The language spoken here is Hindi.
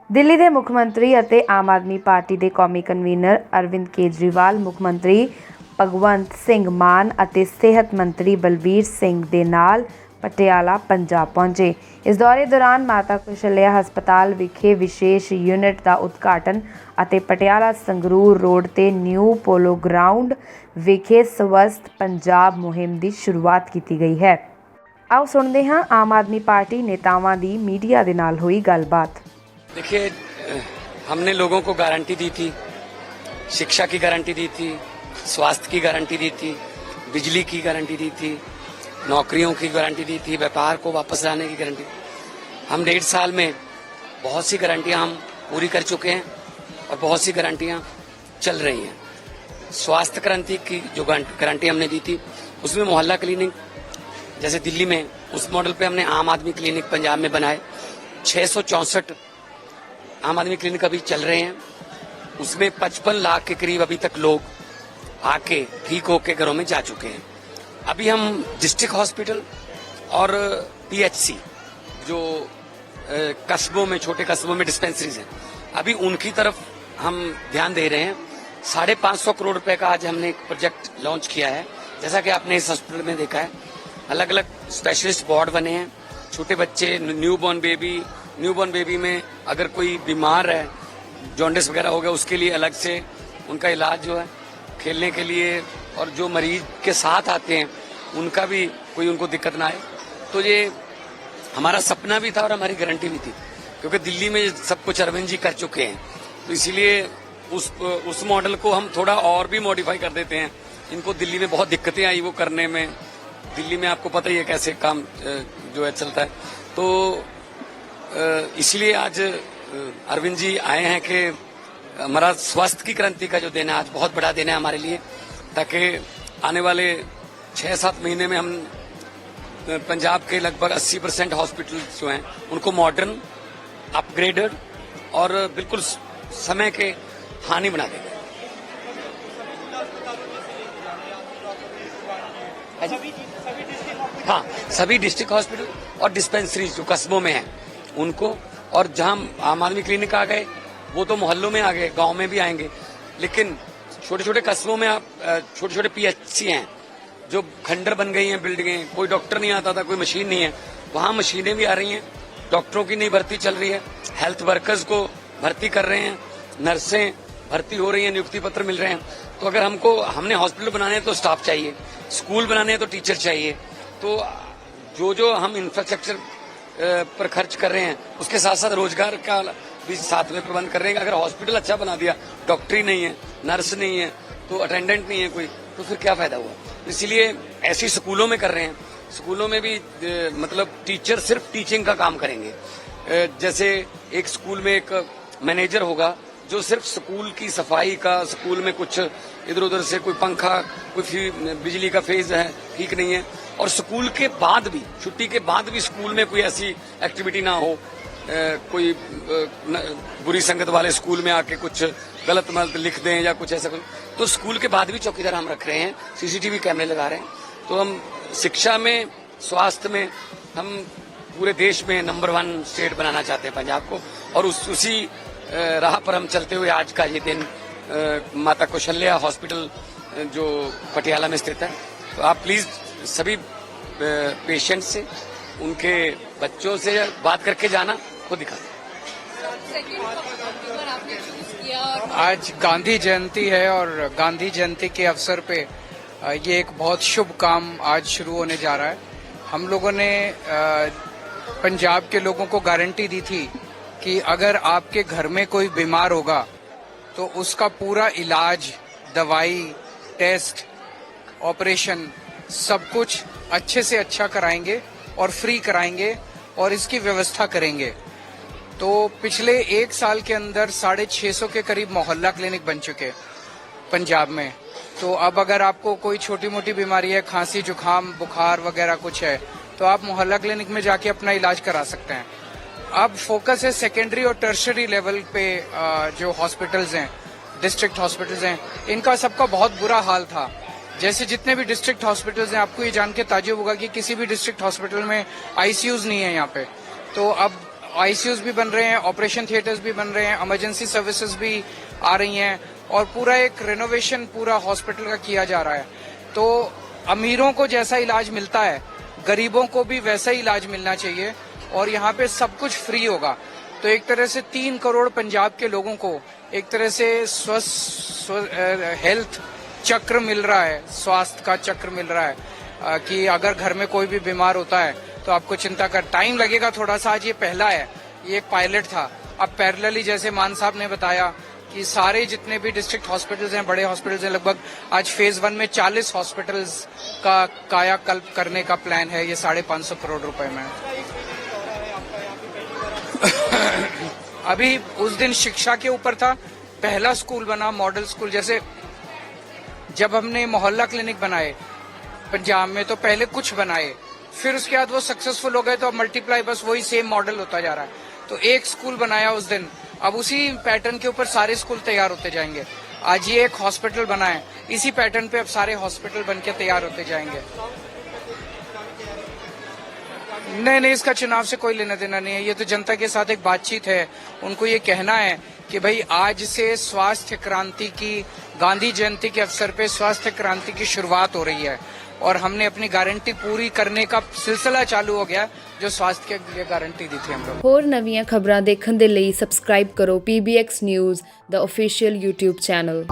दिल्ली के मुख्यमंत्री ਅਤੇ आम आदमी पार्टी के कौमी कन्वीनर अरविंद केजरीवाल, मुख्यमंत्री भगवंत सिंह मान ਅਤੇ सेहत मंत्री बलबीर सिंह ਦੇ ਨਾਲ पटियाला पंजाब पहुंचे। इस दौरे दौरान माता कुशल्या हस्पताल विखे विशेष यूनिट का उद्घाटन ਅਤੇ पटियाला संगरूर रोड ते न्यू पोलो ग्राउंड विखे स्वस्थ पंजाब मुहिम की शुरुआत की गई है। आओ सुनते हैं आम आदमी पार्टी नेतावां की मीडिया के नाल हुई गलबात। देखिए, हमने लोगों को गारंटी दी थी, शिक्षा की गारंटी दी थी, स्वास्थ्य की गारंटी दी थी, बिजली की गारंटी दी थी, नौकरियों की गारंटी दी थी, व्यापार को वापस लाने की गारंटी। हम 1.5 साल में बहुत सी गारंटियां हम पूरी कर चुके हैं और बहुत सी गारंटियां चल रही हैं। स्वास्थ्य क्रांति की जो गारंटी हमने दी थी उसमें मोहल्ला क्लिनिक, जैसे दिल्ली में उस मॉडल पे हमने आम आदमी क्लिनिक पंजाब में बनाए। 664 आम आदमी क्लिनिक अभी चल रहे हैं, उसमें 55 लाख के करीब अभी तक लोग आके ठीक होके घरों में जा चुके हैं। अभी हम डिस्ट्रिक्ट हॉस्पिटल और पीएचसी जो कस्बों में, छोटे कस्बों में डिस्पेंसरीज हैं, अभी उनकी तरफ हम ध्यान दे रहे हैं। 550 करोड़ रुपए का आज हमने एक प्रोजेक्ट लॉन्च किया है। जैसा कि आपने इस हॉस्पिटल में देखा है, अलग अलग स्पेशलिस्ट वार्ड बने हैं। छोटे बच्चे, न्यूबॉर्न बेबी में अगर कोई बीमार है, जॉन्डिस वगैरह हो गया, उसके लिए अलग से उनका इलाज जो है, खेलने के लिए, और जो मरीज के साथ आते हैं उनका भी कोई उनको दिक्कत ना आए। तो ये हमारा सपना भी था और हमारी गारंटी भी थी, क्योंकि दिल्ली में सब कुछ अरविंद जी कर चुके हैं। तो इसीलिए उस मॉडल को हम थोड़ा और भी मॉडिफाई कर देते हैं। इनको दिल्ली में बहुत दिक्कतें आई वो करने में। दिल्ली में आपको पता ही है कैसे काम जो है चलता है। तो इसलिए आज अरविंद जी आए हैं कि हमारा स्वास्थ्य की क्रांति का जो दिन है आज बहुत बड़ा दिन है हमारे लिए, ताकि आने वाले 6-7 महीने में हम पंजाब के लगभग 80% हॉस्पिटल जो हैं उनको मॉडर्न, अपग्रेडेड और बिल्कुल समय के हानि बना देंगे। हाँ, सभी डिस्ट्रिक्ट हॉस्पिटल और डिस्पेंसरीज जो कस्बों में हैं उनको, और जहां आम आदमी क्लिनिक आ गए वो तो मोहल्लों में आ गए, गांव में भी आएंगे, लेकिन छोटे छोटे कस्बों में आप छोटे छोटे पीएचसी हैं जो खंडर बन गई हैं बिल्डिंगें, कोई डॉक्टर नहीं आता था, कोई मशीन नहीं है, वहां मशीनें भी आ रही हैं, डॉक्टरों की नई भर्ती चल रही है, हेल्थ वर्कर्स को भर्ती कर रहे हैं, नर्सें भर्ती हो रही हैं, नियुक्ति पत्र मिल रहे हैं। तो अगर हमने हॉस्पिटल बनाने हैं तो स्टाफ चाहिए, स्कूल बनाने हैं तो टीचर चाहिए। तो जो हम इंफ्रास्ट्रक्चर पर खर्च कर रहे हैं उसके साथ साथ रोजगार का भी साथ में प्रबंध कर रहे हैं। अगर हॉस्पिटल अच्छा बना दिया, डॉक्टरी नहीं है, नर्स नहीं है, तो अटेंडेंट नहीं है कोई, तो फिर क्या फायदा हुआ। इसलिए ऐसे स्कूलों में कर रहे हैं। स्कूलों में भी मतलब टीचर सिर्फ टीचिंग का काम करेंगे। जैसे एक स्कूल में एक मैनेजर होगा जो सिर्फ स्कूल की सफाई का, स्कूल में कुछ इधर उधर से कोई पंखा, कोई बिजली का फेज है ठीक नहीं है, और स्कूल के बाद भी, छुट्टी के बाद भी स्कूल में कोई ऐसी एक्टिविटी ना हो, कोई बुरी संगत वाले स्कूल में आके कुछ गलत मलत लिख दें या कुछ ऐसा कुछ, तो स्कूल के बाद भी चौकीदार हम रख रहे हैं, सीसीटीवी कैमरे लगा रहे हैं। तो हम शिक्षा में, स्वास्थ्य में हम पूरे देश में नंबर 1 स्टेट बनाना चाहते हैं पंजाब को, और उसी राह पर हम चलते हुए आज का ये दिन माता कौशल्या हॉस्पिटल जो पटियाला में स्थित है। तो आप प्लीज सभी पेशेंट से, उनके बच्चों से बात करके जाना, खुद दिखा। आज गांधी जयंती है और गांधी जयंती के अवसर पे ये एक बहुत शुभ काम आज शुरू होने जा रहा है। हम लोगों ने पंजाब के लोगों को गारंटी दी थी कि अगर आपके घर में कोई बीमार होगा तो उसका पूरा इलाज, दवाई, टेस्ट, ऑपरेशन सब कुछ अच्छे से अच्छा कराएंगे और फ्री कराएंगे और इसकी व्यवस्था करेंगे। तो पिछले 1 साल के अंदर 650 के करीब मोहल्ला क्लिनिक बन चुके पंजाब में। तो अब अगर आपको कोई छोटी मोटी बीमारी है, खांसी, जुकाम, बुखार वगैरह कुछ है, तो आप मोहल्ला क्लिनिक में जाके अपना इलाज करा सकते हैं। अब फोकस है सेकेंडरी और टर्शरी लेवल पे। जो हॉस्पिटल्स हैं, डिस्ट्रिक्ट हॉस्पिटल्स हैं, इनका सबका बहुत बुरा हाल था। जैसे जितने भी डिस्ट्रिक्ट हॉस्पिटल्स हैं, आपको ये जान के ताज्जुब होगा कि किसी भी डिस्ट्रिक्ट हॉस्पिटल में आईसीयूज नहीं है यहाँ पे। तो अब आईसीयूज भी बन रहे हैं, ऑपरेशन थिएटर्स भी बन रहे हैं, इमरजेंसी सर्विसेज भी आ रही हैं और पूरा एक रेनोवेशन पूरा हॉस्पिटल का किया जा रहा है। तो अमीरों को जैसा इलाज मिलता है, गरीबों को भी वैसा ही इलाज मिलना चाहिए और यहाँ पे सब कुछ फ्री होगा। तो एक तरह से 3 करोड़ पंजाब के लोगों को एक तरह से स्वस्थ हेल्थ चक्र मिल रहा है, स्वास्थ्य का चक्र मिल रहा है कि अगर घर में कोई भी बीमार होता है तो आपको चिंता कर, टाइम लगेगा थोड़ा सा। आज ये पहला है, ये एक पायलट था। अब पैरेलली जैसे मान साहब ने बताया कि सारे जितने भी डिस्ट्रिक्ट हॉस्पिटल्स हैं, बड़े हॉस्पिटल्स हैं, लगभग आज फेज 1 में 40 हॉस्पिटल्स का कायाकल्प करने का प्लान है। ये 550 करोड़ रुपए में। अभी उस दिन शिक्षा के ऊपर था, पहला स्कूल बना मॉडल स्कूल। जैसे जब हमने मोहल्ला क्लिनिक बनाए पंजाब में तो पहले कुछ बनाए, फिर उसके बाद वो सक्सेसफुल हो गए तो अब मल्टीप्लाई बस वही सेम मॉडल होता जा रहा है। तो एक स्कूल बनाया उस दिन, अब उसी पैटर्न के ऊपर सारे स्कूल तैयार होते जाएंगे। आज ये एक हॉस्पिटल बना है, इसी पैटर्न पे अब सारे हॉस्पिटल बनके तैयार होते जाएंगे। नहीं, इसका चुनाव से कोई लेना देना नहीं है। ये तो जनता के साथ एक बातचीत है। उनको ये कहना है कि भाई आज से स्वास्थ्य क्रांति की, गांधी जयंती के अवसर पे स्वास्थ्य क्रांति की शुरुआत हो रही है और हमने अपनी गारंटी पूरी करने का सिलसिला चालू हो गया जो स्वास्थ्य के लिए गारंटी दी थी हम लोग। ਹੋਰ ਨਵੀਆਂ ਖਬਰਾਂ ਦੇਖਣ ਦੇ ਲਈ ਸਬਸਕ੍ਰਾਈਬ ਕਰੋ PBX ਨਿਊਜ਼ ਦਾ ऑफिशियल YouTube ਚੈਨਲ।